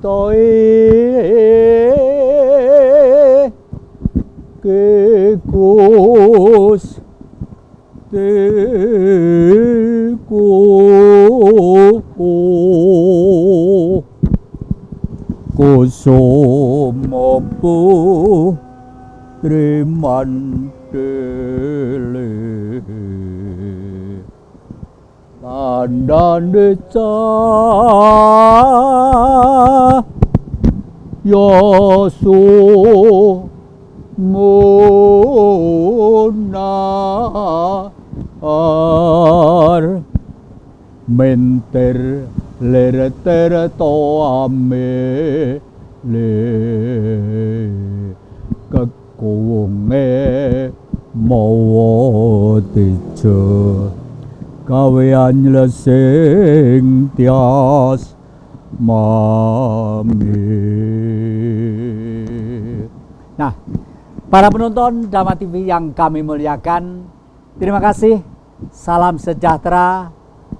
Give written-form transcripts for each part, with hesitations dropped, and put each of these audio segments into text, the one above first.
toy que cos te Kusumopu Trimandele Tandandeca Yosu Munar Menter Lerter toame le Kakunge Mawatice Kawian lesing tias mami. Nah, para penonton Dhamma TV yang kami muliakan, terima kasih, salam sejahtera,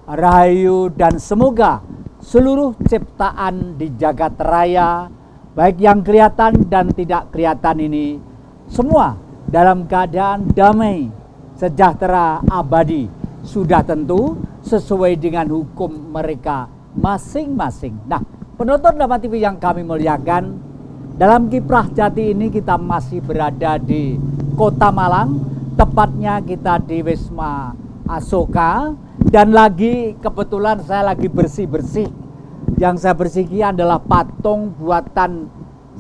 rahayu, dan semoga seluruh ciptaan di jagat raya, baik yang kelihatan dan tidak kelihatan ini, semua dalam keadaan damai, sejahtera, abadi, sudah tentu sesuai dengan hukum mereka masing-masing. Nah, penonton Dhamma TV yang kami muliakan, dalam Kiprah Jati ini kita masih berada di Kota Malang, tepatnya kita di Wisma Asoka, dan lagi kebetulan saya lagi bersih-bersih. Yang saya bersihkan adalah patung buatan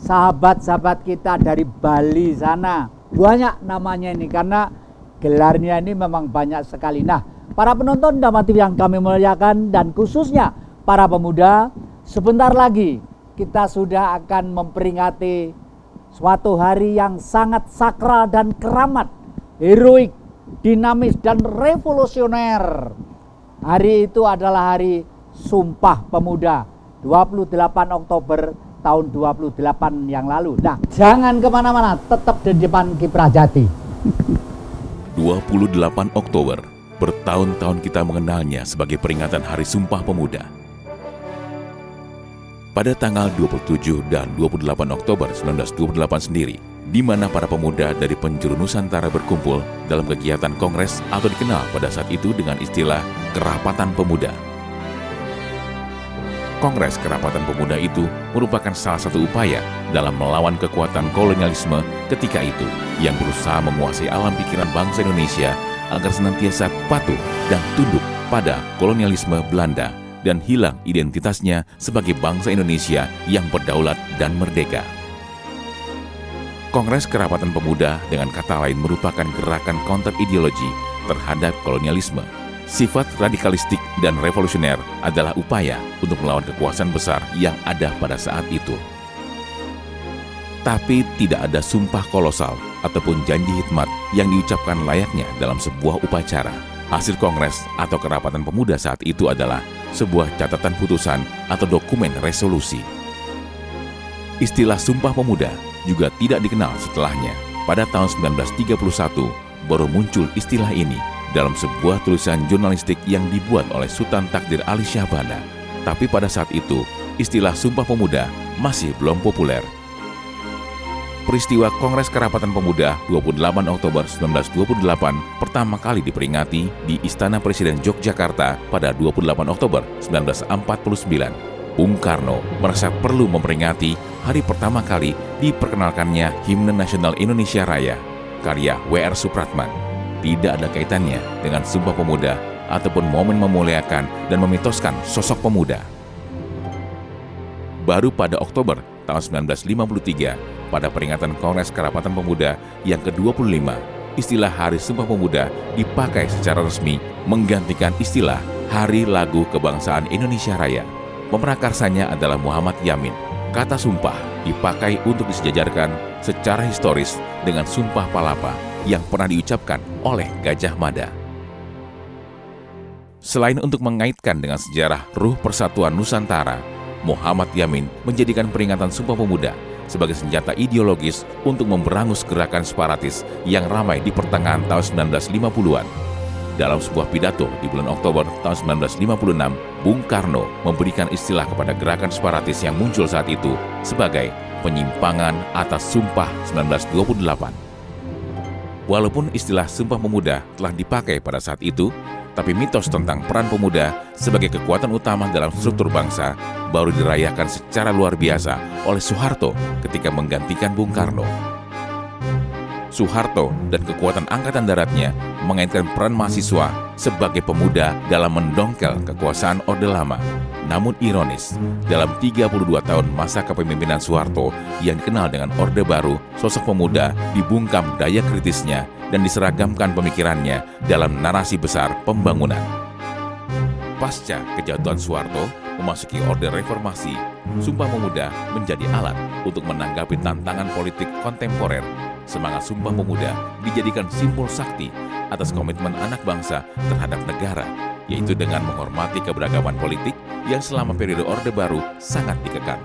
sahabat-sahabat kita dari Bali sana. Banyak namanya ini karena gelarnya ini memang banyak sekali. Nah, para penonton Dhamma TV yang kami muliakan dan khususnya para pemuda, sebentar lagi kita sudah akan memperingati suatu hari yang sangat sakral dan keramat, heroik, dinamis, dan revolusioner. Hari itu adalah hari Sumpah Pemuda, 28 Oktober tahun 28 yang lalu. Nah, jangan kemana-mana, tetap di depan Kiprah Jati. 28 Oktober, bertahun-tahun kita mengenalnya sebagai peringatan Hari Sumpah Pemuda. Pada tanggal 27 dan 28 Oktober 1928 sendiri, di mana para pemuda dari penjuru Nusantara berkumpul dalam kegiatan kongres atau dikenal pada saat itu dengan istilah Kerapatan Pemuda. Kongres Kerapatan Pemuda itu merupakan salah satu upaya dalam melawan kekuatan kolonialisme ketika itu yang berusaha menguasai alam pikiran bangsa Indonesia agar senantiasa patuh dan tunduk pada kolonialisme Belanda dan hilang identitasnya sebagai bangsa Indonesia yang berdaulat dan merdeka. Kongres Kerapatan Pemuda dengan kata lain merupakan gerakan counter ideologi terhadap kolonialisme. Sifat radikalistik dan revolusioner adalah upaya untuk melawan kekuasaan besar yang ada pada saat itu. Tapi tidak ada sumpah kolosal ataupun janji hikmat yang diucapkan layaknya dalam sebuah upacara. Hasil kongres atau Kerapatan Pemuda saat itu adalah sebuah catatan putusan atau dokumen resolusi. Istilah Sumpah Pemuda juga tidak dikenal setelahnya. Pada tahun 1931 baru muncul istilah ini dalam sebuah tulisan jurnalistik yang dibuat oleh Sultan Takdir Ali Syahbana. Tapi pada saat itu, istilah Sumpah Pemuda masih belum populer. Peristiwa Kongres Kerapatan Pemuda 28 Oktober 1928 pertama kali diperingati di Istana Presiden Yogyakarta pada 28 Oktober 1949. Bung Karno merasa perlu memperingati hari pertama kali diperkenalkannya Himne Nasional Indonesia Raya, karya W.R. Supratman. Tidak ada kaitannya dengan Sumpah Pemuda ataupun momen memuliakan dan memitoskan sosok pemuda. Baru pada Oktober tahun 1953, pada peringatan Kongres Kerapatan Pemuda yang ke-25, istilah Hari Sumpah Pemuda dipakai secara resmi menggantikan istilah Hari Lagu Kebangsaan Indonesia Raya. Pemerakarsanya adalah Muhammad Yamin. Kata sumpah dipakai untuk disejajarkan secara historis dengan Sumpah Palapa yang pernah diucapkan oleh Gajah Mada. Selain untuk mengaitkan dengan sejarah ruh persatuan Nusantara, Muhammad Yamin menjadikan peringatan Sumpah Pemuda sebagai senjata ideologis untuk memberangus gerakan separatis yang ramai di pertengahan tahun 1950-an. Dalam sebuah pidato di bulan Oktober tahun 1956, Bung Karno memberikan istilah kepada gerakan separatis yang muncul saat itu sebagai penyimpangan atas Sumpah 1928. Walaupun istilah Sumpah Pemuda telah dipakai pada saat itu, tapi mitos tentang peran pemuda sebagai kekuatan utama dalam struktur bangsa baru dirayakan secara luar biasa oleh Soeharto ketika menggantikan Bung Karno. Soeharto dan kekuatan angkatan daratnya mengaitkan peran mahasiswa sebagai pemuda dalam mendongkel kekuasaan Orde Lama. Namun ironis, dalam 32 tahun masa kepemimpinan Soeharto yang dikenal dengan Orde Baru, sosok pemuda dibungkam daya kritisnya dan diseragamkan pemikirannya dalam narasi besar pembangunan. Pasca kejatuhan Soeharto memasuki Orde Reformasi, Sumpah Pemuda menjadi alat untuk menanggapi tantangan politik kontemporer. Semangat Sumpah Pemuda dijadikan simbol sakti atas komitmen anak bangsa terhadap negara, yaitu dengan menghormati keberagaman politik yang selama periode Orde Baru sangat dikekang.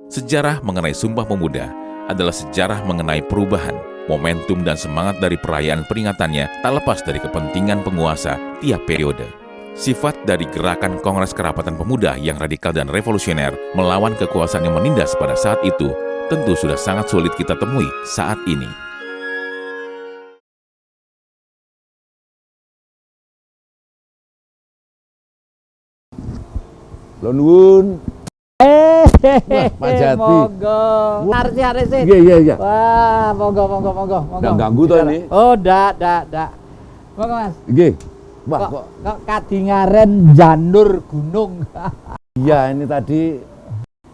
Sejarah mengenai Sumpah Pemuda adalah sejarah mengenai perubahan, momentum dan semangat dari perayaan peringatannya tak lepas dari kepentingan penguasa tiap periode. Sifat dari gerakan Kongres Kerapatan Pemuda yang radikal dan revolusioner melawan kekuasaan yang menindas pada saat itu tentu sudah sangat sulit kita temui saat ini. Lonwun. Wah, Pak Jati. Monggo. Narsi Arisin. Iya. Wah, monggo. Nggak ganggu toh ini? Oh, dak. Monggo, Mas. Nggih. Wah, kok kadingaren janur gunung. Iya, ini tadi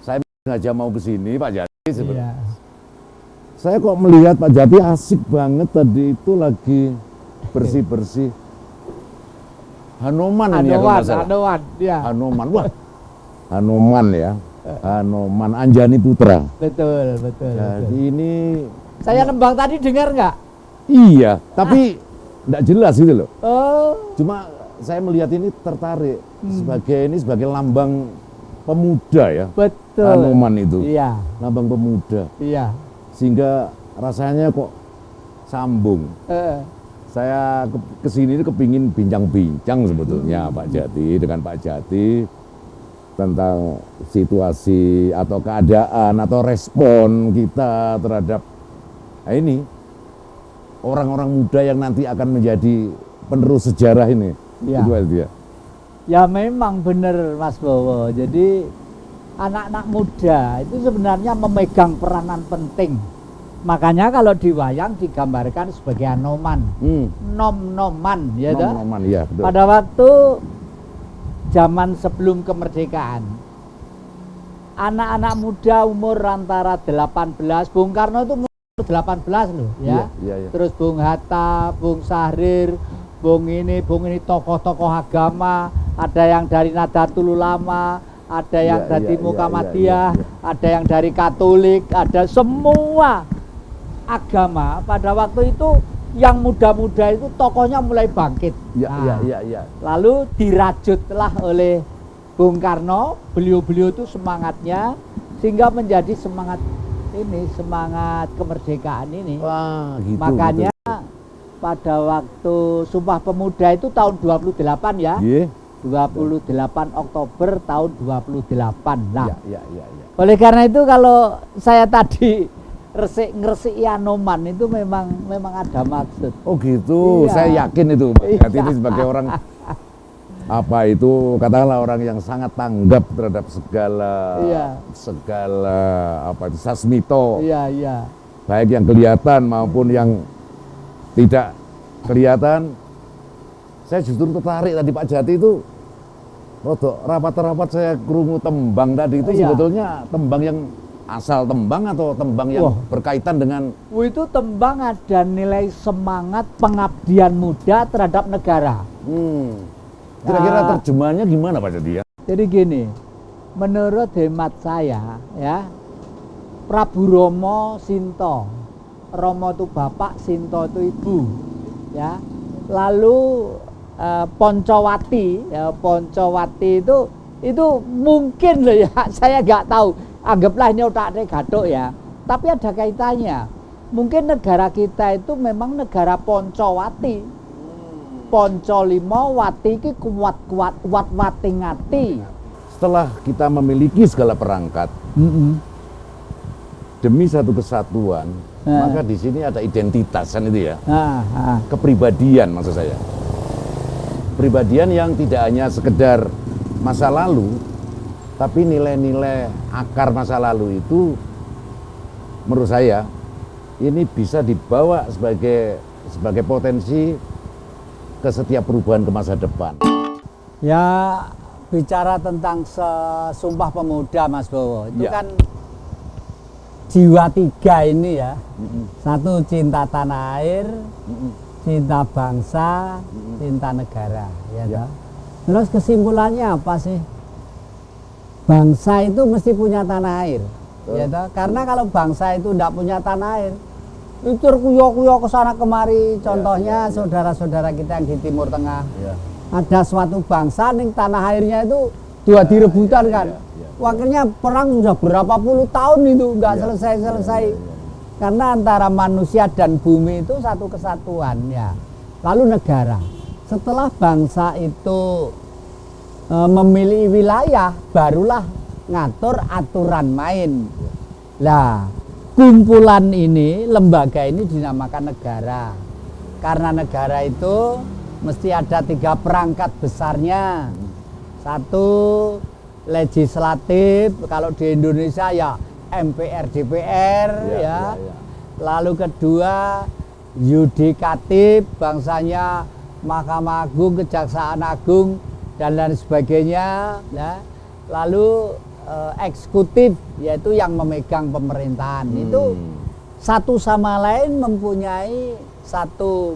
saya sengaja mau ke sini, Pak Jati sebenarnya. Iya. Saya kok melihat Pak Jati asik banget tadi itu lagi bersih-bersih. Hanoman ini ya kalau nggak salah. Hanoman, ya. Hanoman, wah. Hanoman ya. Hanoman Anjani Putra. Betul. Jadi ini Saya nembang tadi dengar nggak? iya, tapi nggak jelas gitu loh. Oh, Cuma saya melihat ini tertarik sebagai lambang pemuda ya. betul. Hanoman itu. Iya. Lambang pemuda. Iya. Sehingga rasanya kok sambung. Saya kesini ini kepingin bincang-bincang sebetulnya Pak Jati dengan Pak Jati tentang situasi atau keadaan atau respon kita terhadap ini orang-orang muda yang nanti akan menjadi penerus sejarah ini. Ya. Itu aja. Ya memang benar Mas Bowo. Jadi anak-anak muda itu sebenarnya memegang peranan penting. Makanya kalau di wayang digambarkan sebagai anoman, nom-noman, ya toh? Nom-noman, ya betul. Pada waktu zaman sebelum kemerdekaan, anak-anak muda umur antara 18, Bung Karno itu umur 18 loh, ya. Iya. Terus Bung Hatta, Bung Syahrir, Bung ini tokoh-tokoh agama, ada yang dari Nahdlatul Ulama, ada yang dari Muhammadiyah, ada yang dari Katolik, ada semua agama pada waktu itu yang muda-muda itu tokohnya mulai bangkit. Iya. Lalu dirajutlah oleh Bung Karno, beliau-beliau itu semangatnya sehingga menjadi semangat ini, semangat kemerdekaan ini. Wah, gitu. Makanya pada waktu Sumpah Pemuda itu tahun 28 ya. Iya. 28 Oktober tahun 28. Nah, Iya. oleh karena itu kalau saya tadi ngresik Anoman itu memang ada maksud. Oh gitu, Iya. saya yakin itu Pak Jati Iya. ini sebagai orang apa itu katakanlah orang yang sangat tanggap terhadap segala apa itu sasmito, Iya. baik yang kelihatan maupun yang tidak kelihatan. Saya justru tertarik tadi Pak Jati itu rodok rapat-rapat saya krungu tembang tadi itu Iya. sebetulnya tembang yang asal tembang atau tembang yang berkaitan dengan Itu tembang ada nilai semangat pengabdian muda terhadap negara. kira-kira terjemahannya gimana Pak Jati ya? Jadi gini, menurut hemat saya ya, Prabu Romo Sinto, Romo itu bapak, Sinto itu ibu, ya. Lalu Poncowati, ya, Poncowati itu mungkin loh ya, saya nggak tahu. Anggaplah ini otaknya gathuk ya, tapi ada kaitannya. Mungkin negara kita itu memang negara Poncowati. Panca-lima wati iki kuat wati ngati. Setelah kita memiliki segala perangkat demi satu kesatuan, maka di sini ada identitas kan itu ya. Kepribadian maksud saya. Kepribadian yang tidak hanya sekedar masa lalu, tapi nilai-nilai akar masa lalu itu menurut saya ini bisa dibawa sebagai potensi ke setiap perubahan ke masa depan. Ya, bicara tentang Sumpah Pemuda Mas Bowo, itu kan jiwa tiga ini ya. Satu cinta tanah air, cinta bangsa, cinta negara, ya toh? Terus kesimpulannya apa sih? Bangsa itu mesti punya tanah air, ya toh? Karena kalau bangsa itu tidak punya tanah air, itu kuyo-kuyo ke sana kemari. Contohnya saudara-saudara kita yang di Timur Tengah, ada suatu bangsa nih tanah airnya itu dua direbutan kan. Akhirnya perang sudah berapa puluh tahun itu nggak selesai-selesai. Karena antara manusia dan bumi itu satu kesatuan ya. Lalu negara. Setelah bangsa itu memilih wilayah, barulah ngatur aturan main. Lah, kumpulan ini, lembaga ini dinamakan negara. Karena negara itu mesti ada 3 perangkat besarnya. Satu, legislatif, kalau di Indonesia ya MPR, DPR ya. Lalu kedua, yudikatif, bangsanya Mahkamah Agung, Kejaksaan Agung dan lain sebagainya ya. Lalu eksekutif, yaitu yang memegang pemerintahan. Itu satu sama lain mempunyai satu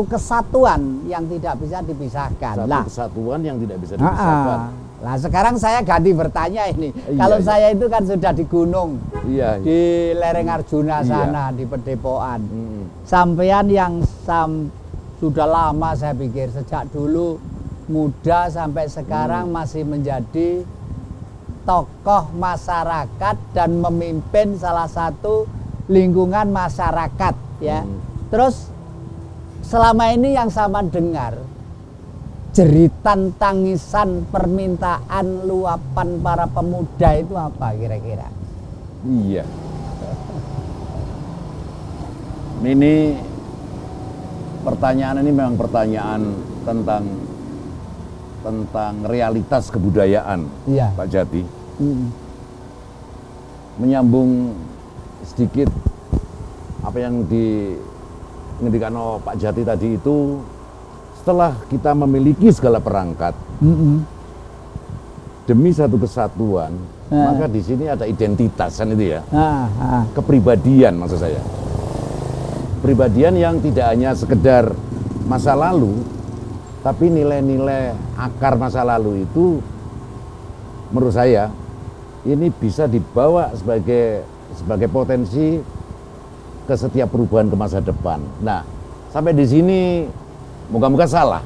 kesatuan yang tidak bisa dipisahkan. Satu kesatuan yang tidak bisa dipisahkan. Nah, sekarang saya ganti bertanya ini. Kalau saya itu kan sudah di gunung, di lereng Arjuna sana, di Pedepokan. Sampean yang sudah lama saya pikir, sejak dulu muda sampai sekarang masih menjadi tokoh masyarakat dan memimpin salah satu lingkungan masyarakat ya. Terus selama ini yang sama dengar jeritan, tangisan, permintaan, luapan para pemuda itu apa kira-kira? Iya. Ini pertanyaan ini memang pertanyaan tentang realitas kebudayaan, Pak Jati. Menyambung sedikit apa yang ngendikan Pak Jati tadi itu, setelah kita memiliki segala perangkat demi satu kesatuan, maka di sini ada identitas kan itu ya. Kepribadian maksud saya. Kepribadian yang tidak hanya sekedar masa lalu, tapi nilai-nilai akar masa lalu itu menurut saya ini bisa dibawa sebagai potensi ke setiap perubahan ke masa depan. Nah, sampai di sini moga-moga salah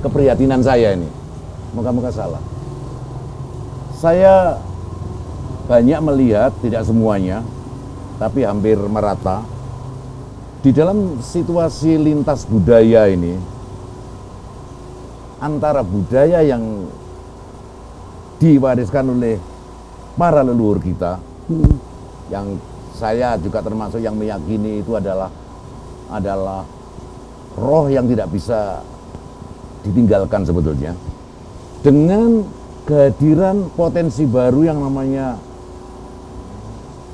keprihatinan saya ini. Moga-moga salah. Saya banyak melihat, tidak semuanya, tapi hampir merata, di dalam situasi lintas budaya ini, antara budaya yang diwariskan oleh para leluhur kita, yang saya juga termasuk yang meyakini itu adalah roh yang tidak bisa ditinggalkan sebetulnya, dengan kehadiran potensi baru yang namanya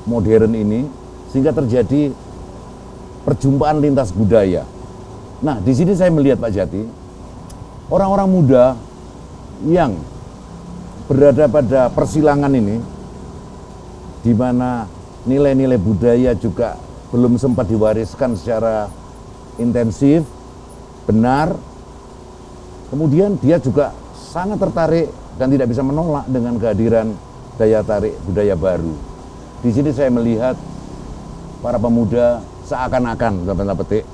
modern ini, sehingga terjadi perjumpaan lintas budaya. Nah, di sini saya melihat Pak Jati, orang-orang muda yang berada pada persilangan ini, di mana nilai-nilai budaya juga belum sempat diwariskan secara intensif, benar, kemudian dia juga sangat tertarik dan tidak bisa menolak dengan kehadiran daya tarik budaya baru. Di sini saya melihat para pemuda seakan-akan, tanda petik,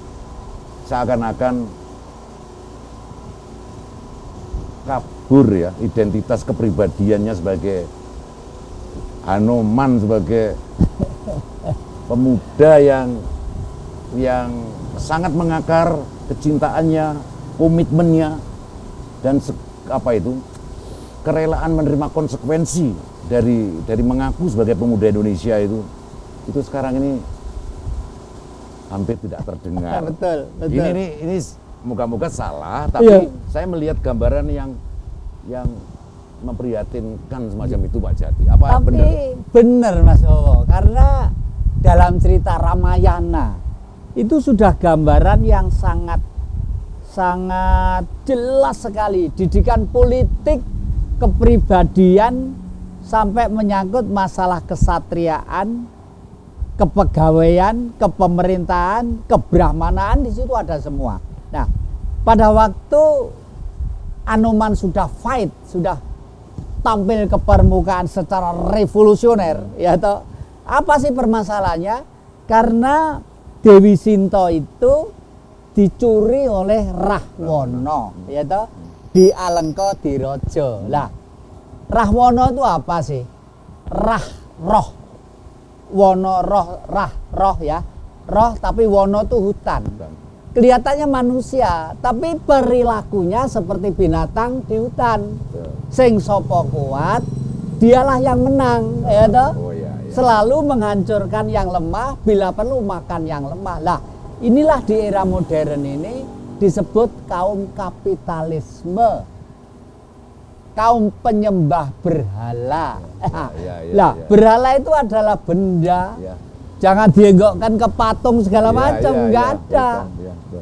seakan-akan kabur ya identitas kepribadiannya sebagai Hanoman, sebagai pemuda yang sangat mengakar kecintaannya, komitmennya, dan kerelaan menerima konsekuensi dari mengaku sebagai pemuda Indonesia itu sekarang ini hampir tidak terdengar. Betul. Ini moga-moga salah, tapi saya melihat gambaran yang memprihatinkan semacam itu, Pak Jati. Apa tapi benar Mas Bowo, karena dalam cerita Ramayana itu sudah gambaran yang sangat jelas sekali, didikan politik, kepribadian, sampai menyangkut masalah kesatriaan, kepegawaian, kepemerintahan, kebrahmanaan, di situ ada semua. Nah, pada waktu Anoman sudah fight, sudah tampil ke permukaan secara revolusioner, ya toh, apa sih permasalahannya? Karena Dewi Sinta itu dicuri oleh Rahwana, ya toh, di Alengka Diraja. Lah, Rahwana itu apa sih? Roh. Wono roh ya. Roh tapi wono itu hutan. Kelihatannya manusia, tapi perilakunya seperti binatang di hutan. Sing sopo kuat, dialah yang menang, ya toh? Selalu menghancurkan yang lemah, bila perlu makan yang lemah. Lah, inilah di era modern ini disebut kaum kapitalisme, kaum penyembah berhala. Lah, berhala itu adalah benda. Jangan dienggokkan ke patung segala macam, nggak ada.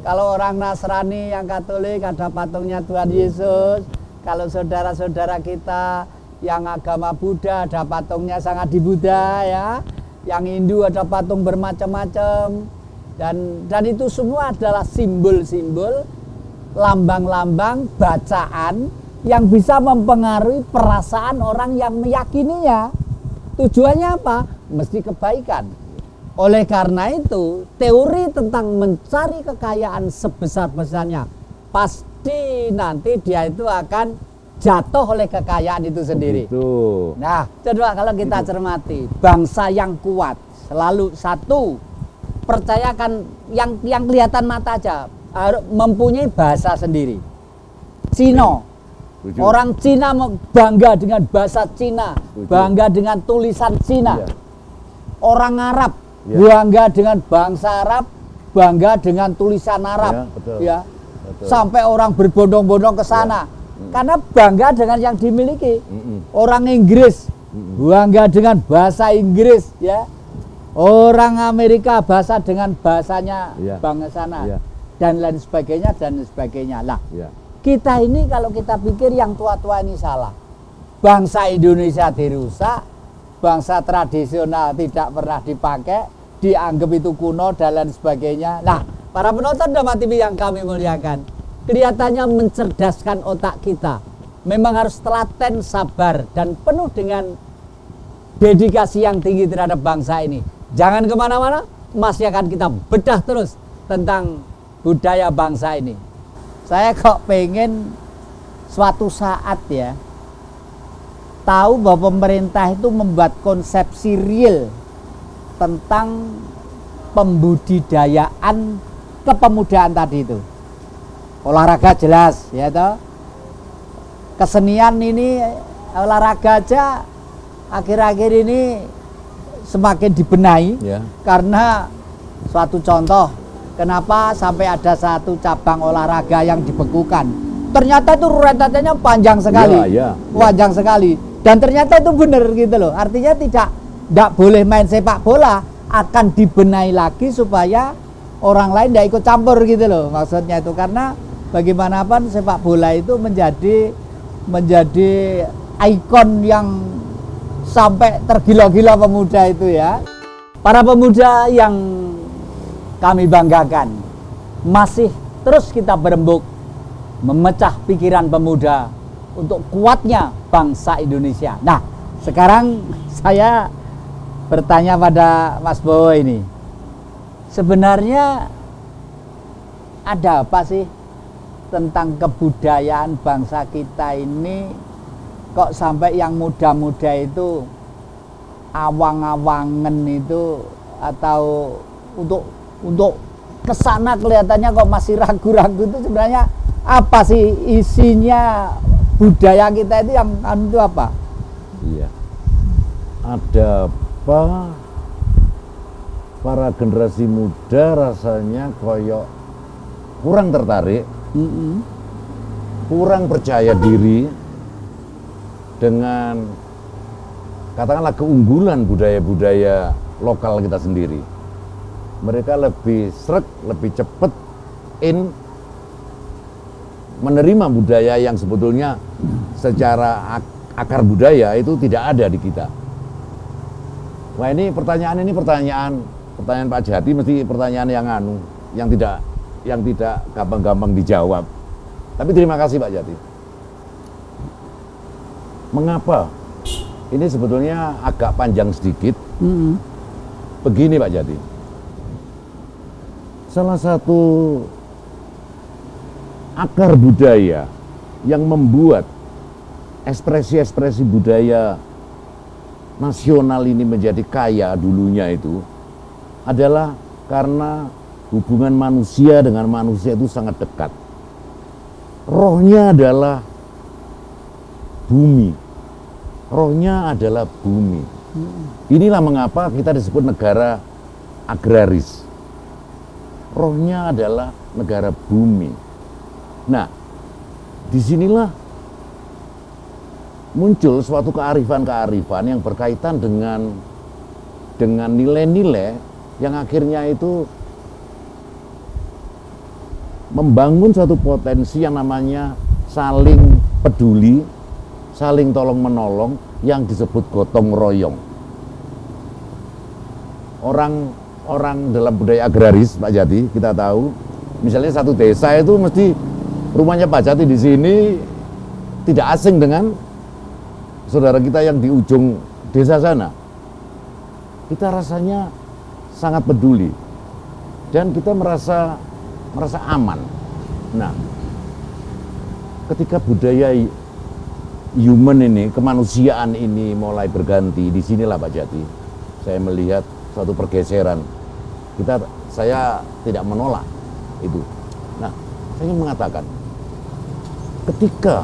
Kalau orang Nasrani yang Katolik ada patungnya Tuhan Yesus. Kalau saudara-saudara kita yang agama Buddha ada patungnya Sang Adi Buddha, ya. Yang Hindu ada patung bermacam-macam. Dan itu semua adalah simbol-simbol, lambang-lambang, bacaan yang bisa mempengaruhi perasaan orang yang meyakininya. Tujuannya apa? Mesti kebaikan. Oleh karena itu, teori tentang mencari kekayaan sebesar-besarnya pasti nanti dia itu akan jatuh oleh kekayaan itu sendiri. Nah, coba kalau kita cermati, bangsa yang kuat selalu satu, percayakan yang kelihatan mata aja, mempunyai bahasa sendiri. Cina, orang Cina bangga dengan bahasa Cina, bangga dengan tulisan Cina. Orang Arab bangga dengan bangsa Arab, bangga dengan tulisan Arab, betul. Sampai orang berbondong-bondong ke sana, karena bangga dengan yang dimiliki. Orang Inggris bangga dengan bahasa Inggris, ya. Orang Amerika bahasa dengan bahasanya bangsa sana, dan lain sebagainya, Lah, kita ini kalau kita pikir yang tua-tua ini salah. Bangsa Indonesia dirusak, bangsa tradisional tidak pernah dipakai, dianggap itu kuno dan lain sebagainya. Nah, para penonton Dhamma TV yang kami muliakan, kelihatannya mencerdaskan otak kita. Memang harus telaten, sabar, dan penuh dengan dedikasi yang tinggi terhadap bangsa ini. Jangan kemana-mana, masih akan kita bedah terus tentang budaya bangsa ini. Saya kok pengen suatu saat ya, tahu bahwa pemerintah itu membuat konsepsi real tentang pembudidayaan kepemudaan tadi itu. Olahraga jelas, ya toh. Kesenian ini, olahraga aja akhir-akhir ini semakin dibenahi, karena suatu contoh, kenapa sampai ada satu cabang olahraga yang dibekukan. Ternyata itu rentetannya panjang sekali, panjang sekali. Dan ternyata itu benar gitu loh. Artinya tidak boleh main sepak bola, akan dibenahi lagi supaya orang lain tidak ikut campur gitu loh. Maksudnya itu karena bagaimanapun sepak bola itu menjadi ikon yang sampai tergila-gila pemuda itu ya. Para pemuda yang kami banggakan, masih terus kita berembuk memecah pikiran pemuda untuk kuatnya bangsa Indonesia. Nah, sekarang saya bertanya pada Mas Bowo ini, sebenarnya ada apa sih tentang kebudayaan bangsa kita ini, kok sampai yang muda-muda itu awang-awangan itu, atau untuk kesana kelihatannya kok masih ragu-ragu, itu sebenarnya apa sih isinya budaya kita itu yang itu apa? Iya. Ada apa? Para generasi muda rasanya koyok kurang tertarik, kurang percaya diri dengan katakanlah keunggulan budaya-budaya lokal kita sendiri. Mereka lebih sreg, lebih cepat menerima budaya yang sebetulnya secara akar budaya itu tidak ada di kita. Wah, ini pertanyaan Pak Jati mesti pertanyaan yang tidak gampang-gampang dijawab. Tapi terima kasih Pak Jati. Mengapa? Ini sebetulnya agak panjang sedikit. Begini Pak Jati. Salah satu akar budaya yang membuat ekspresi-ekspresi budaya nasional ini menjadi kaya dulunya itu adalah karena hubungan manusia dengan manusia itu sangat dekat. Rohnya adalah bumi. Rohnya adalah bumi. Inilah mengapa kita disebut negara agraris. Rohnya adalah negara bumi. Nah, disinilah muncul suatu kearifan-kearifan yang berkaitan dengan nilai-nilai yang akhirnya itu membangun suatu potensi yang namanya saling peduli, saling tolong-menolong yang disebut gotong royong. Orang dalam budaya agraris, Pak Jati, kita tahu, misalnya satu desa itu mesti rumahnya Pak Jati di sini tidak asing dengan saudara kita yang di ujung desa sana. Kita rasanya sangat peduli dan kita merasa aman. Nah, ketika budaya human ini, kemanusiaan ini mulai berganti, di sinilah Pak Jati saya melihat suatu pergeseran. Saya tidak menolak itu. Nah, saya ingin mengatakan, ketika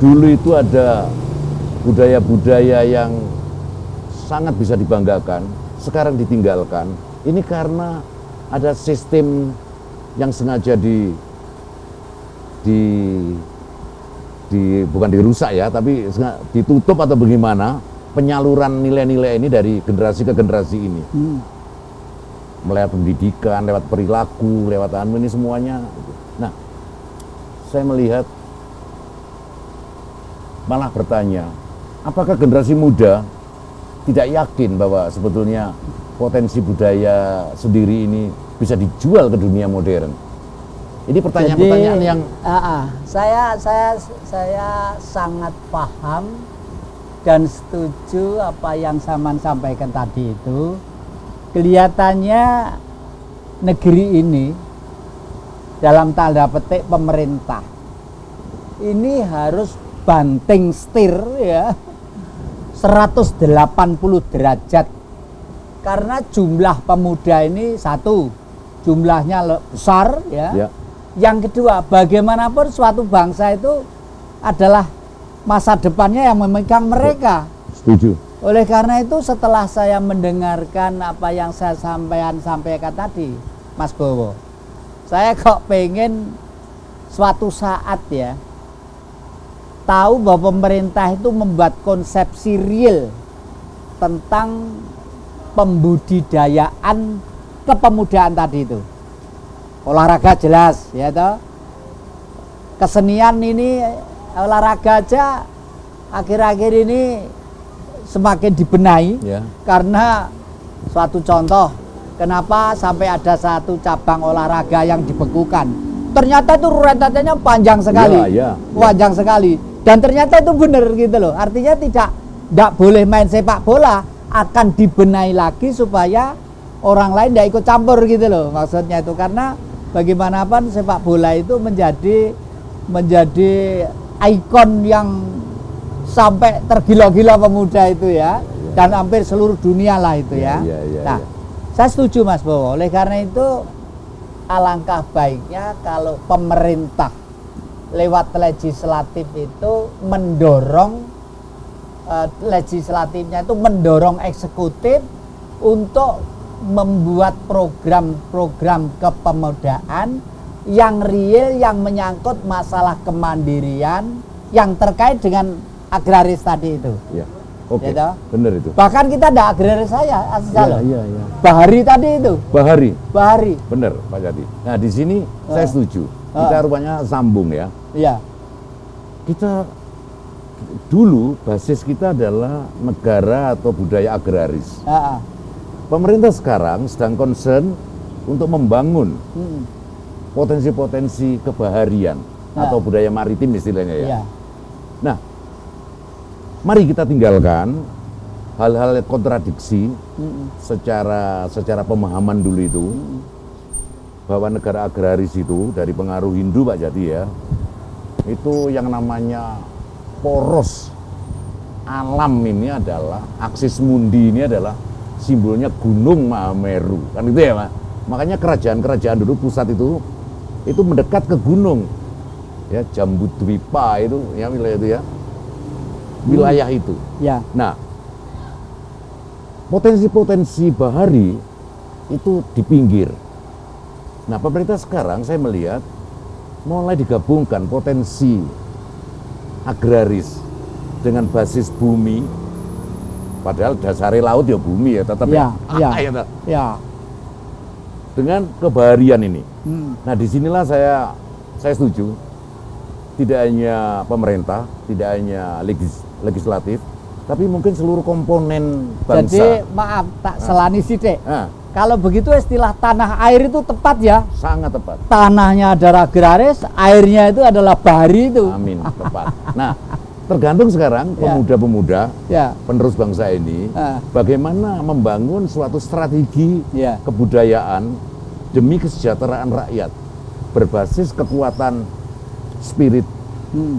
dulu itu ada budaya-budaya yang sangat bisa dibanggakan, sekarang ditinggalkan. Ini karena ada sistem yang sengaja bukan dirusak ya, tapi ditutup atau bagaimana penyaluran nilai-nilai ini dari generasi ke generasi ini. Lewat pendidikan, lewat perilaku, lewat ini semuanya. Nah, saya melihat malah bertanya, apakah generasi muda tidak yakin bahwa sebetulnya potensi budaya sendiri ini bisa dijual ke dunia modern? Ini pertanyaan-pertanyaan yang saya sangat paham dan setuju apa yang Saman sampaikan tadi itu. Kelihatannya negeri ini dalam tanda petik pemerintah ini harus banting setir ya 180 derajat, karena jumlah pemuda ini satu, jumlahnya besar ya. Yang kedua, bagaimanapun suatu bangsa itu adalah masa depannya yang memegang mereka. Setuju. Oleh karena itu, setelah saya mendengarkan apa yang saya sampaikan tadi, Mas Bowo, saya kok pengen suatu saat ya tahu bahwa pemerintah itu membuat konsepsi real tentang pembudidayaan kepemudaan tadi itu. Olahraga jelas ya toh. Kesenian ini, olahraga aja akhir-akhir ini semakin dibenahi karena suatu contoh kenapa sampai ada satu cabang olahraga yang dibekukan. Ternyata itu rentetannya panjang sekali, panjang sekali. Dan ternyata itu benar gitu loh. Artinya tidak boleh main sepak bola, akan dibenahi lagi supaya orang lain tidak ikut campur gitu loh. Maksudnya itu karena bagaimanapun sepak bola itu menjadi ikon yang sampai tergila-gila pemuda itu ya, dan hampir seluruh dunia lah itu ya. Nah, saya setuju Mas Bowo. Oleh karena itu alangkah baiknya kalau pemerintah lewat legislatif itu mendorong legislatifnya itu mendorong eksekutif untuk membuat program-program kepemudaan yang real, yang menyangkut masalah kemandirian yang terkait dengan agraris tadi itu. Ya. Oke. Gitu? Benar itu. Bahkan kita ada agraris saya, asal Iya. Bahari tadi itu. Bahari. Benar, Pak Jati. Nah, di sini saya setuju. Kita rupanya sambung ya. Iya. Kita dulu basis kita adalah negara atau budaya agraris. Pemerintah sekarang sedang concern untuk membangun potensi-potensi kebaharian atau budaya maritim istilahnya ya. Iya. Nah, mari kita tinggalkan hal-hal kontradiksi secara pemahaman dulu itu bahwa negara agraris itu dari pengaruh Hindu Pak Jati ya, itu yang namanya poros alam ini adalah aksis mundi ini adalah simbolnya Gunung Mahameru kan itu ya Pak. Makanya kerajaan-kerajaan dulu pusat itu mendekat ke gunung ya, Jambudwipa itu ya, wilayah itu ya, wilayah itu Ya. nah potensi-potensi bahari itu di pinggir. Nah pemerintah sekarang saya melihat mulai digabungkan potensi agraris dengan basis bumi, padahal dasarnya laut ya bumi ya tetap Ya. Ya. dengan kebaharian ini. Nah disinilah saya setuju, tidak hanya pemerintah, tidak hanya legislatif, tapi mungkin seluruh komponen bangsa. Jadi maaf tak selani sidik. Nah, Kalau begitu istilah tanah air itu tepat ya. sangat tepat. Tanahnya adalah agraris, airnya itu adalah bahari itu. Amin, tepat. Nah, tergantung sekarang pemuda-pemuda Ya. penerus bangsa ini bagaimana membangun suatu strategi Ya. kebudayaan demi kesejahteraan rakyat berbasis kekuatan spirit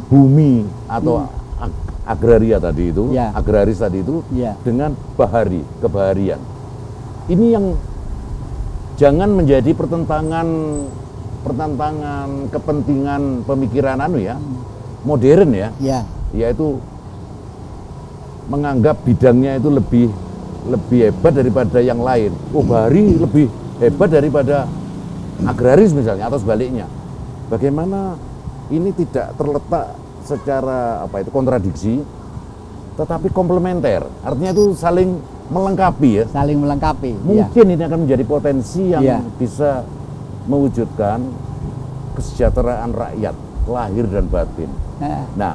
bumi atau agraria tadi itu, Ya. agraris tadi itu Ya. dengan kebaharian. Ini yang jangan menjadi pertentangan kepentingan pemikiran modern ya. Ya. Yaitu menganggap bidangnya itu lebih hebat daripada yang lain. Oh, bahari lebih hebat daripada agraris misalnya atau sebaliknya. Bagaimana ini tidak terletak secara kontradiksi, tetapi komplementer. Artinya itu saling melengkapi ya. Saling melengkapi. Mungkin ini akan menjadi potensi yang Ya. bisa mewujudkan kesejahteraan rakyat lahir dan batin. Ya. Nah,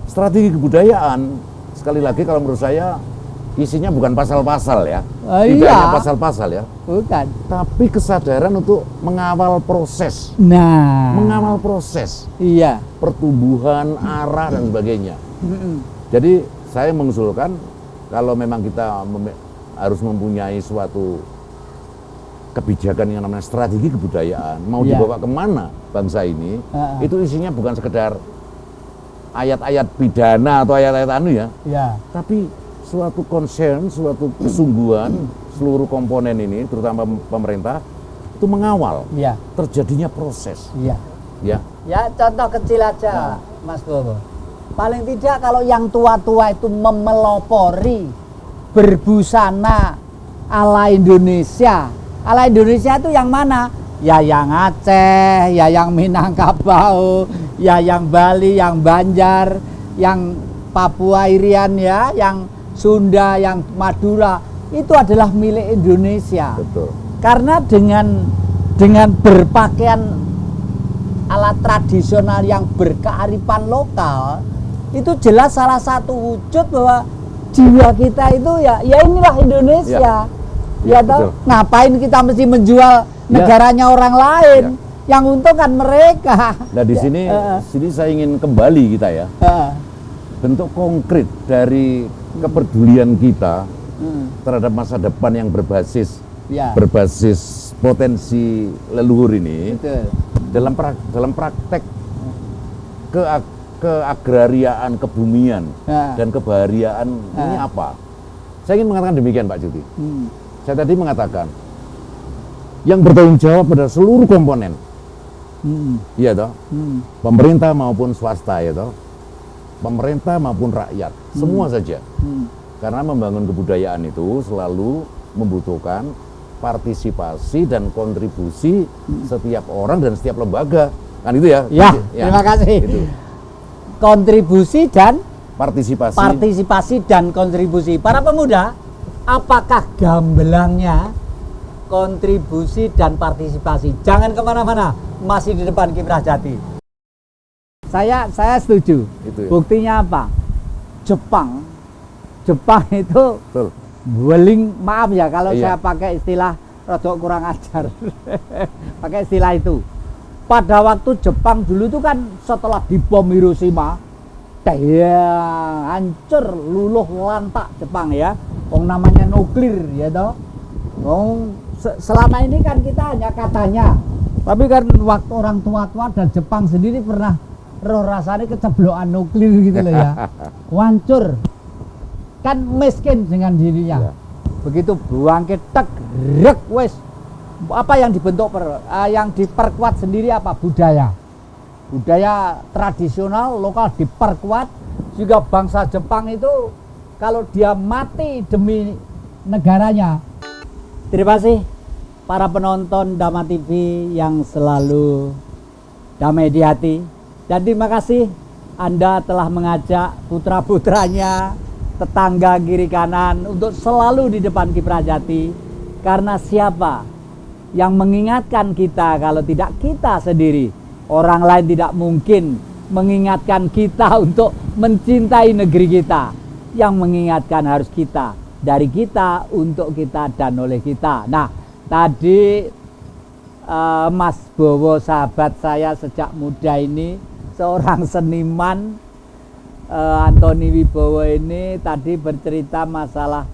strategi kebudayaan sekali lagi kalau menurut saya isinya bukan pasal-pasal ya, tidak Iya. hanya pasal-pasal ya, Bukan. tapi kesadaran untuk mengawal proses, Nah. mengawal proses Iya. pertumbuhan, arah dan sebagainya. Jadi saya mengusulkan kalau memang kita harus mempunyai suatu kebijakan yang namanya strategi kebudayaan, mau Iya. dibawa kemana bangsa ini, itu isinya bukan sekedar ayat-ayat pidana atau ayat-ayat Ya. tapi suatu concern, suatu kesungguhan seluruh komponen ini, terutama pemerintah, itu mengawal Ya. terjadinya proses. Ya. Ya, Ya, contoh kecil aja, Mas Bobo. Paling tidak kalau yang tua-tua itu memelopori berbusana ala Indonesia. Ala Indonesia itu yang mana? Ya yang Aceh, ya yang Minangkabau, ya yang Bali, yang Banjar, yang Papua Irian ya, yang Sunda, yang Madura. Itu adalah milik Indonesia. betul. Karena dengan berpakaian alat tradisional yang berkearifan lokal, itu jelas salah satu wujud bahwa jiwa kita itu ya inilah Indonesia. Ya, toh? betul. Ngapain kita mesti menjual negaranya orang lain? Yang untung kan mereka. Nah di sini saya ingin kembali kita ya, bentuk konkret dari kepedulian kita terhadap masa depan yang berbasis potensi leluhur ini. Betul. Dalam praktek keagrariaan, kebumian dan kebahariaan ini apa? Saya ingin mengatakan demikian Pak Juti. Saya tadi mengatakan yang bertanggung jawab pada seluruh komponen. Iya toh, pemerintah maupun swasta ya toh, pemerintah maupun rakyat, semua saja. Karena membangun kebudayaan itu selalu membutuhkan partisipasi dan kontribusi setiap orang dan setiap lembaga, kan itu ya? Ya, terima kasih. Itu. Kontribusi dan Partisipasi dan kontribusi. Para pemuda, apakah gambelangnya kontribusi dan partisipasi? Jangan kemana-mana, masih di depan Kiprah Jati. Saya setuju. Itu ya. Buktinya apa? Jepang itu Betul. weling, maaf ya kalau Iya. saya pakai istilah rodok kurang ajar. Pakai istilah itu. Pada waktu Jepang dulu itu kan setelah dibom Hiroshima, hancur luluh lantak Jepang ya. Wong namanya nuklir ya toh. Selama ini kan kita hanya katanya. Tapi kan waktu orang tua-tua dan Jepang sendiri pernah roh rasanya keceblokan nuklir gitu loh ya. Hancur. Kan miskin dengan dirinya. Ya. Begitu buang ketek rek wes. Apa yang dibentuk yang diperkuat sendiri apa? Budaya tradisional lokal diperkuat. Juga bangsa Jepang itu kalau dia mati demi negaranya. Terima kasih para penonton Dama TV yang selalu damai di hati, dan terima kasih Anda telah mengajak putra-putranya, tetangga kiri kanan untuk selalu di depan Kiprah Jati. Karena siapa yang mengingatkan kita kalau tidak kita sendiri? Orang lain tidak mungkin mengingatkan kita untuk mencintai negeri kita. Yang mengingatkan harus kita, dari kita, untuk kita, dan oleh kita. Nah, tadi Mas Bowo, sahabat saya sejak muda ini, seorang seniman, Antoni Wibowo ini tadi bercerita masalah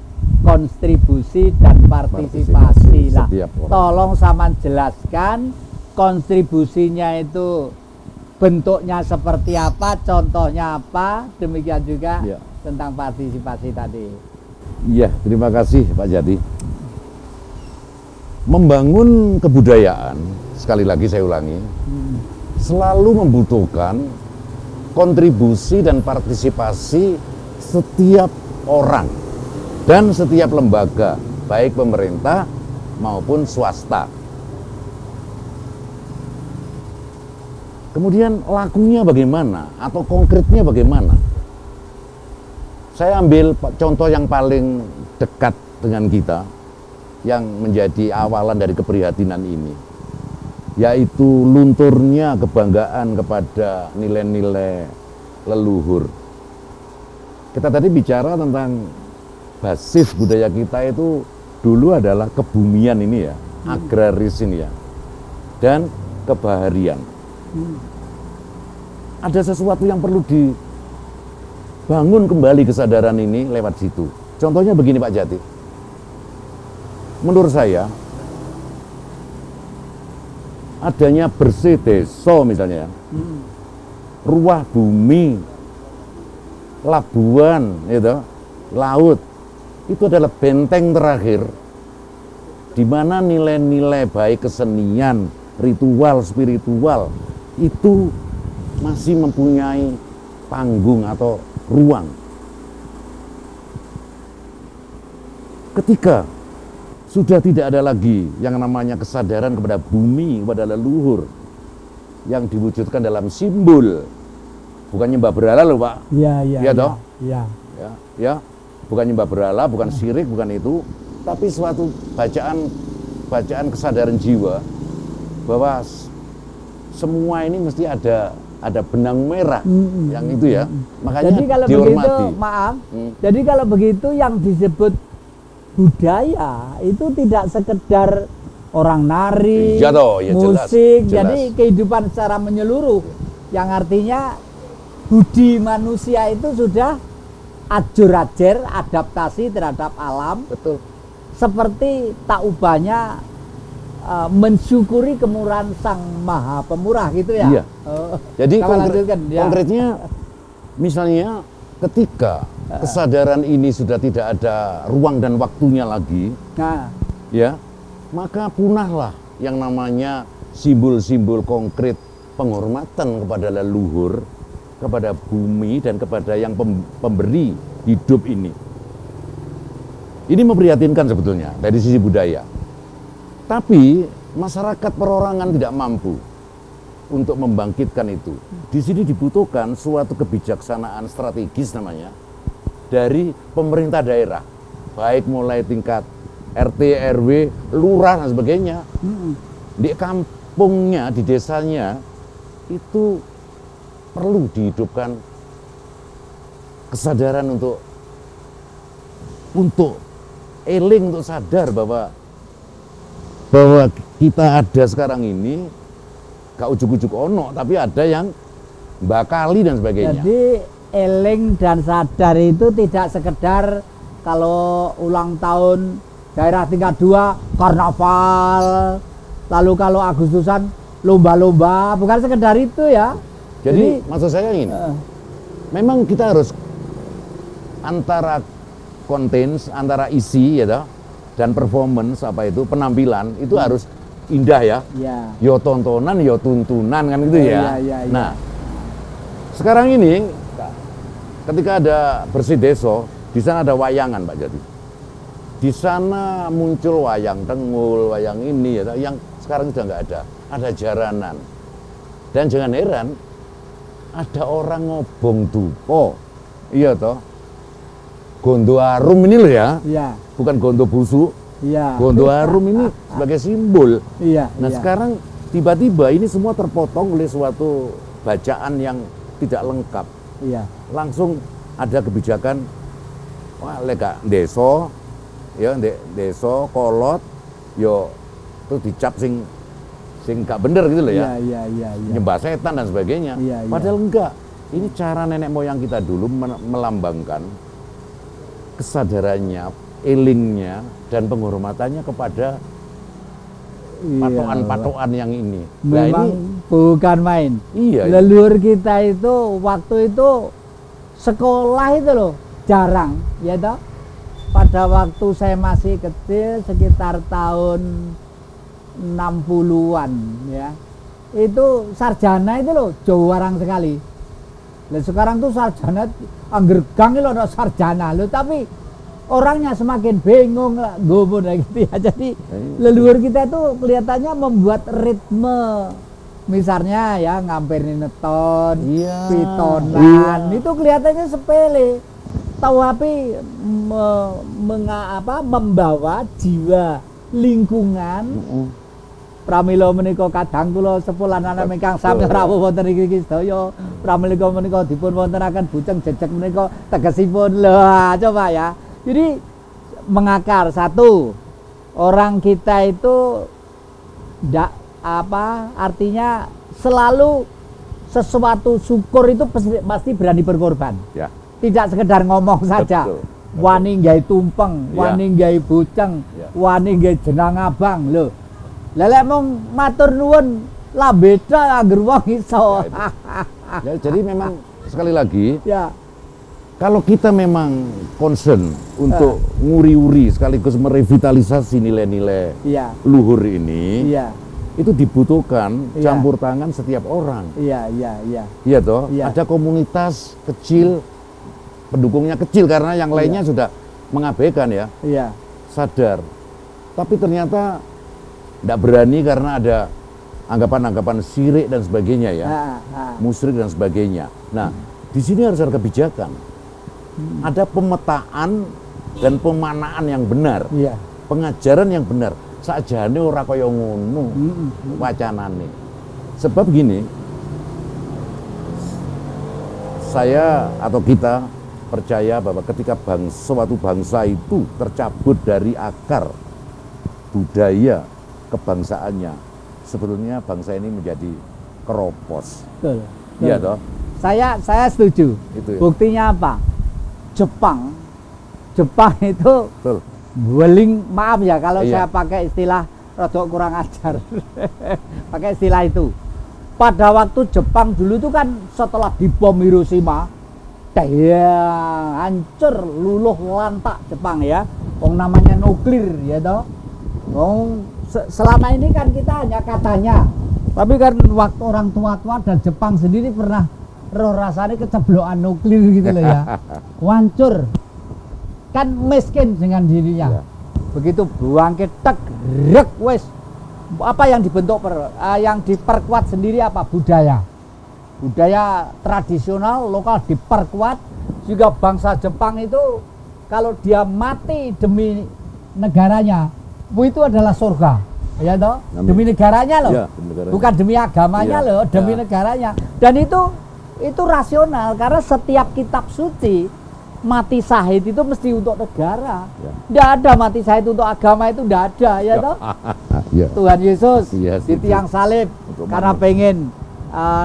kontribusi dan partisipasi. Lah, tolong sama jelaskan kontribusinya itu bentuknya seperti apa, contohnya apa, demikian juga ya. Tentang partisipasi tadi. Iya, terima kasih Pak Jati. Membangun kebudayaan, sekali lagi saya ulangi, selalu membutuhkan kontribusi dan partisipasi setiap orang dan setiap lembaga, baik pemerintah maupun swasta. Kemudian lakunya bagaimana atau konkretnya bagaimana? Saya ambil contoh yang paling dekat dengan kita, yang menjadi awalan dari keprihatinan ini, yaitu lunturnya kebanggaan kepada nilai-nilai leluhur. Kita tadi bicara tentang basis budaya kita itu dulu adalah kebumian ini ya, agraris ini ya, dan kebaharian. Ada sesuatu yang perlu dibangun kembali kesadaran ini lewat situ. Contohnya begini Pak Jati. Menurut saya, adanya bersih desa misalnya, ruah bumi, labuan, gitu, laut, itu adalah benteng terakhir di mana nilai-nilai baik kesenian, ritual, spiritual itu masih mempunyai panggung atau ruang. Ketika sudah tidak ada lagi yang namanya kesadaran kepada bumi, kepada leluhur yang diwujudkan dalam simbol, bukan nyembah berhala loh Pak. Iya toh? Iya. Ya, bukan nyembah berhala, bukan syirik, bukan itu, tapi suatu bacaan kesadaran jiwa bahwa semua ini mesti ada benang merah yang itu ya. Makanya jadi kalau dihormati. Begitu, maaf. Jadi kalau begitu yang disebut budaya itu tidak sekedar orang nari, iya toh, ya musik, jelas. jadi kehidupan secara menyeluruh, yang artinya budi manusia itu sudah ajur-ajer adaptasi terhadap alam. Betul. Seperti tak ubahnya mensyukuri kemurahan Sang Maha Pemurah gitu ya. Iya. Jadi Ya. konkretnya misalnya ketika kesadaran ini sudah tidak ada ruang dan waktunya lagi, Nah, ya, maka punahlah yang namanya simbol-simbol konkret penghormatan kepada leluhur, kepada bumi dan kepada yang pemberi hidup ini. Ini memprihatinkan sebetulnya dari sisi budaya. Tapi masyarakat perorangan tidak mampu untuk membangkitkan itu. Di sini dibutuhkan suatu kebijaksanaan strategis namanya dari pemerintah daerah, baik mulai tingkat RT, RW, lurah dan sebagainya. Di kampungnya, di desanya itu perlu dihidupkan kesadaran untuk eling, untuk sadar bahwa kita ada sekarang ini gak ujuk-ujuk ono, tapi ada yang bakali dan sebagainya. Jadi eling dan sadar itu tidak sekedar kalau ulang tahun daerah tingkat 2 karnaval, lalu kalau Agustusan lomba-lomba, bukan sekedar itu ya. Jadi maksud saya ini, memang kita harus antara konten, antara isi ya toh, dan performance penampilan itu harus indah ya. Yo tontonan, yo tuntunan kan gitu ya. Nah, sekarang ini ketika ada bersih deso, di sana ada wayangan Pak Jati. Di sana muncul wayang Tengul, wayang ini ya, yang sekarang sudah nggak ada. Ada jaranan. Dan jangan heran, ada orang ngobong dupo. Iya toh. Gondo Arum ini loh ya. Bukan gondo busuk. Gondo Arum ini sebagai simbol. Nah sekarang tiba-tiba ini semua terpotong oleh suatu bacaan yang tidak lengkap. Langsung ada kebijakan, wah lega deso, ya deso kolot, yo itu dicap sing gak bener gitu loh ya. Nyembah setan dan sebagainya. Padahal enggak. Ini cara nenek moyang kita dulu melambangkan kesadarannya, elingnya, dan penghormatannya kepada patokan-patokan yang ini. Memang ini bukan main. Leluhur kita itu waktu itu sekolah itu loh jarang, ya toh. Pada waktu saya masih kecil sekitar tahun 60-an ya. Itu sarjana itu loh jarang sekali. Nah, sekarang tuh sarjana angger gang loh ada sarjana loh, tapi orangnya semakin bingung lah gomo gitu ya. Jadi leluhur kita itu kelihatannya membuat ritme, misalnya ya ngamperin neton, pitonan, itu kelihatannya sepele, tapi membawa jiwa lingkungan. Pramila menika kadang kula sepulananan ingkang sami rawuh wonten iki sedaya. Pramila menika dipun wontenaken bujeng jejeg menika tegesipun lho, coba ya. Jadi mengakar satu, orang kita itu ndak artinya selalu sesuatu syukur itu pasti berani berkorban. Tidak sekedar ngomong saja. Wani nggawe tumpeng, wani nggawe bujeng, wani nggawe jenang abang lho. Lelek mong matur nuwun lah beda angger wong iso. Jadi memang sekali lagi kalau kita memang concern untuk nguri-uri sekaligus merevitalisasi nilai-nilai luhur ini, itu dibutuhkan campur tangan setiap orang. Iya toh. Ada komunitas kecil, pendukungnya kecil karena yang lainnya sudah mengabaikan ya. Sadar. Tapi ternyata tidak berani karena ada anggapan-anggapan syirik dan sebagainya ya, musyrik dan sebagainya. Nah, di sini harus ada kebijakan, ada pemetaan dan pemanaan yang benar, pengajaran yang benar. Sakjane ora kaya ngono wacanane. Sebab gini, saya atau kita percaya bahwa ketika suatu bangsa itu tercabut dari akar budaya kebangsaannya, sebetulnya bangsa ini menjadi keropos. Iya toh? Saya setuju. Itu ya. Buktinya apa? Jepang itu weling, maaf ya kalau saya pakai istilah rada kurang ajar. Pakai istilah itu. Pada waktu Jepang dulu itu kan setelah dibom Hiroshima, hancur luluh lantak Jepang ya. Namanya nuklir ya toh. selama ini kan kita hanya katanya, tapi kan waktu orang tua-tua dan Jepang sendiri pernah roh rasanya keceblokan nuklir gitu loh ya. Hancur. Kan miskin dengan dirinya. Ya. Begitu bangkit tek rek wes. Apa yang dibentuk yang diperkuat sendiri apa? Budaya. Budaya tradisional lokal diperkuat. Juga bangsa Jepang itu kalau dia mati demi negaranya, itu adalah surga. Ya toh? Demi negaranya loh. Ya, demi negaranya. Bukan demi agamanya Ya, loh, demi ya. negaranya. Dan itu rasional karena setiap kitab suci mati syahid itu mesti untuk negara. Ya. Tidak ada mati syahid untuk agama, itu tidak ada, ya toh. Ya. Tuhan Yesus Iya, di setuju. tiang salib Untuk karena manusia. pengen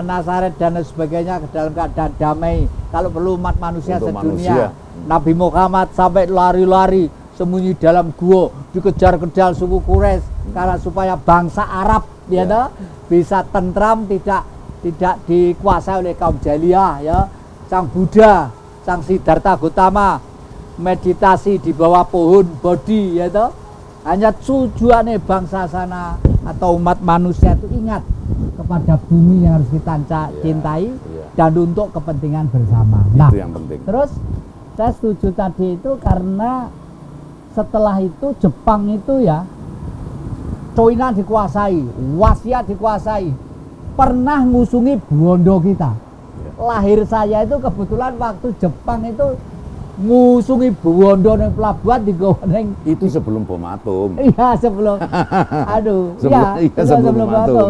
Nazaret dan sebagainya dalam keadaan damai. Kalau perlu umat manusia Untuk sedunia. manusia. Nabi Muhammad sampai lari-lari sembunyi dalam gua, dikejar-kejar suku Quraisy karena supaya bangsa Arab ya toh, bisa tentram, tidak dikuasai oleh kaum jahiliyah ya. Sang Buddha, Sang Siddhartha Gautama meditasi di bawah pohon Bodhi ya toh. Hanya tujuannya bangsa sana atau umat manusia itu ingat kepada bumi yang harus kita cintai dan untuk kepentingan bersama. Nah, Itu yang penting. terus saya setuju tadi itu karena setelah itu Jepang itu ya China dikuasai, Wasia dikuasai, pernah ngusungi bondo kita. Lahir saya itu kebetulan waktu Jepang itu ngusungi bondo ning pelabuhan di Goweneng. Itu sebelum bom atom. Iya sebelum, aduh, Sebelum bom atom.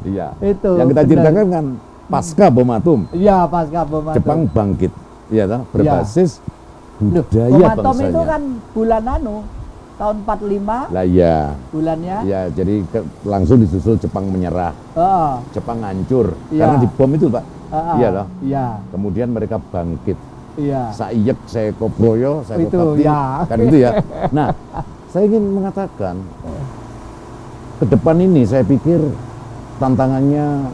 Iya. Itu. Yang kita benar. ceritakan kan pasca bom atom. Iya pasca bom atom. Jepang bangkit, ya toh, berbasis Loh, budaya bom atom bangsanya. itu kan bulan tahun 45 Lah ya, bulannya. ya jadi langsung disusul Jepang menyerah, Heeh. Jepang hancur Iya. karena dibom itu Pak. Heeh. Iya toh. Iya. Kemudian mereka bangkit. Iya. Saiyek, Seiko Proyo, Seiko Itu, Bakti, ya. kan itu ya. Nah, saya ingin mengatakan ke depan ini saya pikir tantangannya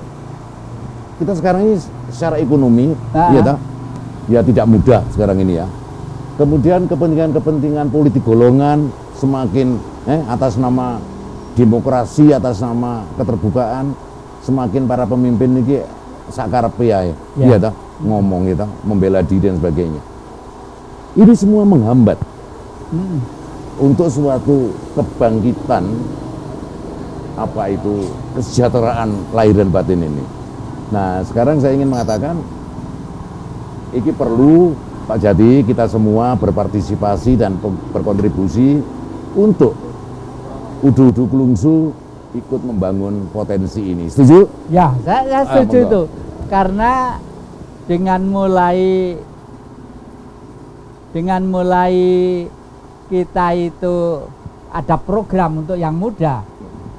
kita sekarang ini secara ekonomi, iya toh, ya tidak mudah sekarang ini ya. Kemudian kepentingan-kepentingan politik golongan semakin atas nama demokrasi, atas nama keterbukaan, semakin para pemimpin ini sakarepe ya, iya toh, ngomong gitu, membela diri dan sebagainya. Ini semua menghambat untuk suatu kebangkitan apa itu kesejahteraan lahir dan batin ini. Nah, sekarang saya ingin mengatakan ini perlu Pak Jati, kita semua berpartisipasi dan berkontribusi untuk udu-udu kelungsu ikut membangun potensi ini. Setuju? Ya, saya setuju monggo. itu. Karena dengan mulai kita itu ada program untuk yang muda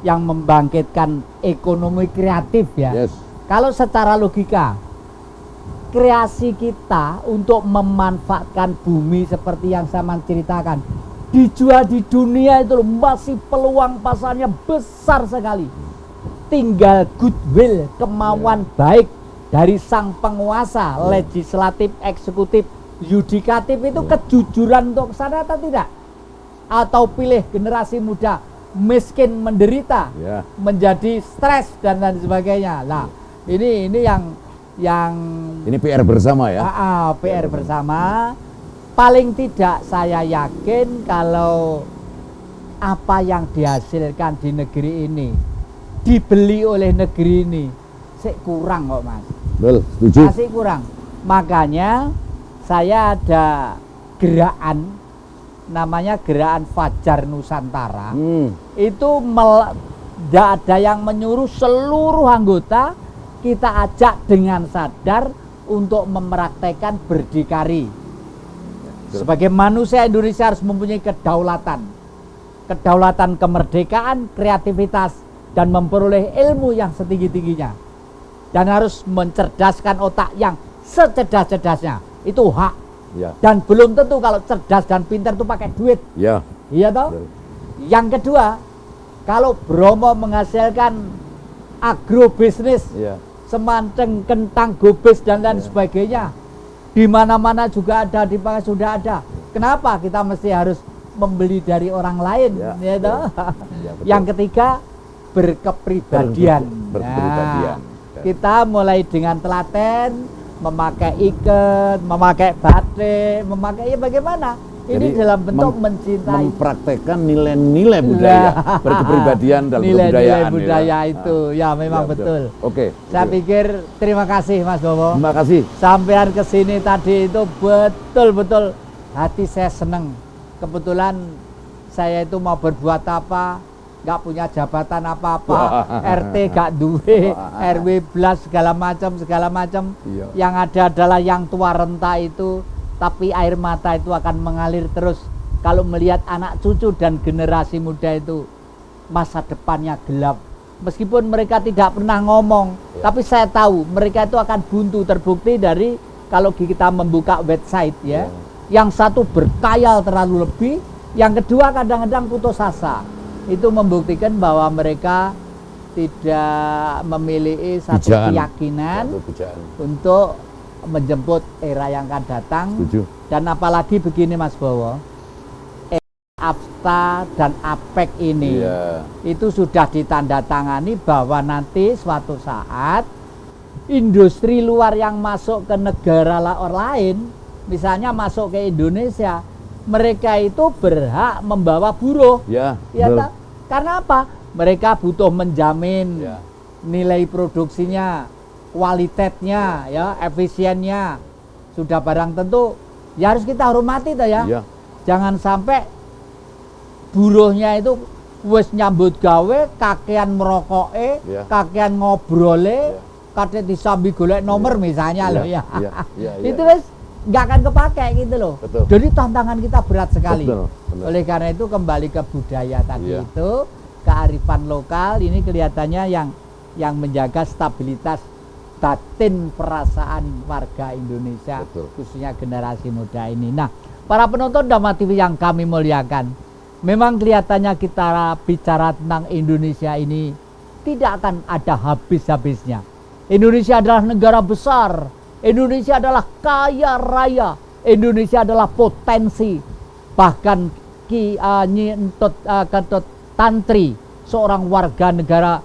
yang membangkitkan ekonomi kreatif ya. Yes. Kalau secara logika kreasi kita untuk memanfaatkan bumi seperti yang saya ceritakan dijual di dunia itu masih peluang pasarnya besar sekali. Tinggal goodwill, kemauan baik dari sang penguasa, legislatif, eksekutif, yudikatif itu kejujuran untuk sana atau tidak? Atau pilih generasi muda miskin menderita, menjadi stres dan lain sebagainya. Nah, ini yang ini PR bersama ya. PR bersama. Paling tidak saya yakin kalau apa yang dihasilkan di negeri ini dibeli oleh negeri ini kurang kok Mas. Betul, setuju. Masih kurang. Makanya saya ada gerakan namanya Gerakan Fajar Nusantara. Itu tidak ada yang menyuruh seluruh anggota kita ajak dengan sadar untuk mempraktekkan berdikari. Sebagai manusia Indonesia harus mempunyai kedaulatan kemerdekaan, kreativitas, dan memperoleh ilmu yang setinggi-tingginya. Dan harus mencerdaskan otak yang secerdas-cerdasnya. Itu hak. Ya. Dan belum tentu kalau cerdas dan pintar itu pakai duit. Ya. Iya toh? Yang kedua, kalau Bromo menghasilkan agrobisnis, semacam kentang gobis dan lain sebagainya, di mana-mana juga ada, di Pangai sudah ada. Kenapa kita mesti harus membeli dari orang lain, ya toh. Ya, betul. Yang ketiga, berkepribadian. Berkepribadian. Nah, kita mulai dengan telaten, memakai ikat, memakai batik, memakai bagaimana? Ini Jadi, dalam bentuk mencintai, mempraktekkan nilai-nilai budaya, berkepribadian dalam nilai-nilai kebudayaan. budaya itu, ya memang Ya, betul. Oke. Saya pikir terima kasih Mas Bowo. Terima kasih. Sampean kesini tadi itu betul-betul hati saya seneng. Kebetulan saya itu mau berbuat apa, nggak punya jabatan apa-apa, RT gak duwe, RW blas segala macam. Iya. Yang ada adalah yang tua renta itu, tapi air mata itu akan mengalir terus kalau melihat anak cucu dan generasi muda itu masa depannya gelap. Meskipun mereka tidak pernah ngomong, tapi saya tahu mereka itu akan buntu, terbukti dari kalau kita membuka website ya. Yang satu berkhayal terlalu lebih, yang kedua kadang-kadang putus asa. Itu membuktikan bahwa mereka tidak memiliki satu keyakinan untuk menjemput era yang akan datang. Setuju. Dan apalagi begini Mas Bowo, AFTA dan APEC ini itu sudah ditandatangani bahwa nanti suatu saat industri luar yang masuk ke negara lain, misalnya masuk ke Indonesia, mereka itu berhak membawa buruh. Ya, karena apa? Mereka butuh menjamin nilai produksinya, kualitasnya, ya, efisiennya. Sudah barang tentu, ya harus kita hormati toh ya. Jangan sampai buruhnya itu wis nyambut gawe, kakean merokoke, kakean ngobrole, kadek disambi golek nomor misalnya loh ya. Itu wis nggak akan kepake gitu loh. Jadi tantangan kita berat sekali. Oleh karena itu kembali ke budaya tadi itu, kearifan lokal ini kelihatannya yang menjaga stabilitas batin perasaan warga Indonesia, khususnya generasi muda ini. Nah, para penonton Dhamma TV yang kami muliakan, memang kelihatannya kita bicara tentang Indonesia ini tidak akan ada habis-habisnya. Indonesia adalah negara besar, Indonesia adalah kaya raya, Indonesia adalah potensi. Bahkan Ketut Tantri, seorang warga negara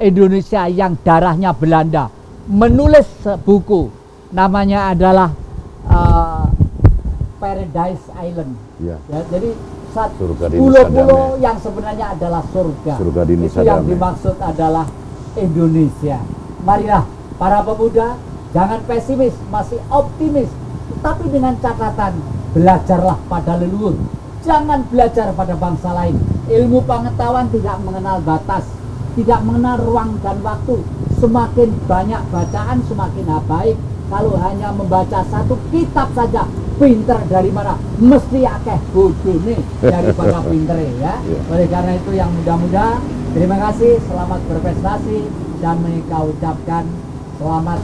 Indonesia yang darahnya Belanda, menulis buku, namanya adalah Paradise Island. Jadi pulau-pulau yang sebenarnya adalah surga. Itu yang dimaksud adalah Indonesia. Marilah para pemuda, jangan pesimis, masih optimis. Tetapi dengan catatan, belajarlah pada leluhur. Jangan belajar pada bangsa lain. Ilmu pengetahuan tidak mengenal batas, tidak mengenal ruang dan waktu. Semakin banyak bacaan, semakin baik. Kalau hanya membaca satu kitab saja, pinter dari mana? Mesti akeh bodoh nih daripada pinter ya. Oleh karena itu yang muda-muda, terima kasih, selamat berprestasi, dan mereka ucapkan selamat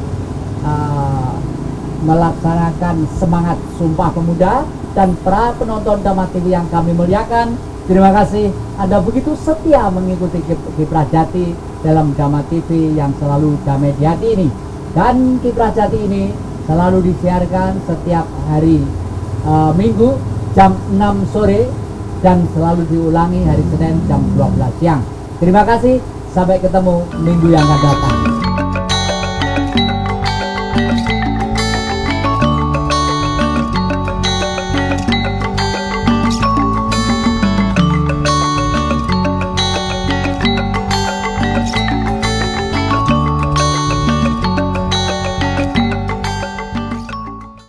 melaksanakan semangat Sumpah Pemuda. Dan para penonton Dhamma TV yang kami muliakan, terima kasih Anda begitu setia mengikuti Kiprah Jati dalam Dhamma TV yang selalu damai di hati ini. Dan Kiprah Jati ini selalu disiarkan setiap hari Minggu jam 6 sore dan selalu diulangi hari Senin jam 12 siang. Terima kasih, sampai ketemu minggu yang akan datang.